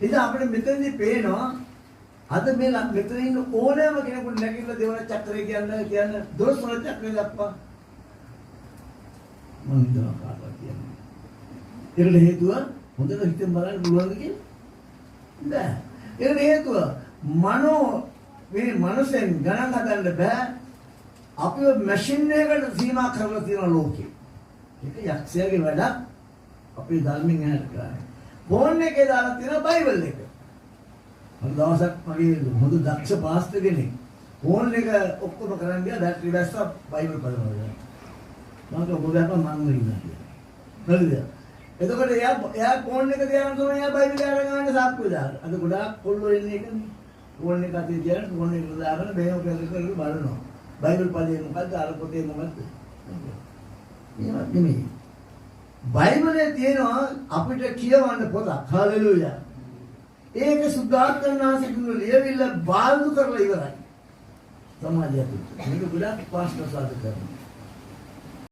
ඉතින් අපිට මෙතනදී පේනවා අද මේ මෙතන ඉන්න ඕනෑම කෙනෙකුට නැගිටලා දේවල් චක්‍රය කියන්නේ දොස් වල චක්‍රය දක්වා මම හිතනවා කාටවත් කියන්නේ. ඒකට හේතුව හොඳට හිතෙන් බලන්න පුළුවන්ද කියලා? බෑ. ඒකට හේතුව මේ මනසෙන් ගණන් හදන්න බෑ. අපිව මැෂින් එකකට සීමා කරලා තියෙන ලෝකේ. ඒක යක්ෂයාගේ වැඩක්. අපේ ධර්මයෙන් ඇහැට කරන්නේ. ෆෝන් එකේ දාලා තියෙන බයිබල් එක. මම දවසක් මගේ හොඳ දක්ෂ පාස්ටර් කෙනෙක් ෆෝන් එක ඔක්කොම කරන් ගියා බැටරි වැස්සා බයිබල් බලනවා. මම ගොඩක් මම ඉන්නවා කියලා. හරිද? එතකොට එයා ෆෝන් එක තියාගෙන තමයි එයා බයිබල් අරගෙන සාක්කුව දාලා. අද ගොඩාක් කොල්ලෝ ඉන්නේ ඒකනේ. ෆෝන් එක අතේ තියාගෙන ෆෝන් එක දාගෙන බෑව කරලා බලනවා. බයිබල් පදේ මොකද්ද අර පොතේ මොකද්ද? මේවත් නෙමෙයි. බයිබලයේ තියෙනවා අපිට කියවන්න පොතක්. හලෙලූයා. ඒක සුද්ධාත්මනාසිකුළු ලියවිල්ල බාල්දු කරලා ඉවරයි. සමාජය තුළ. මේක ගොඩක් පාස්ටර් සාධක කරනවා.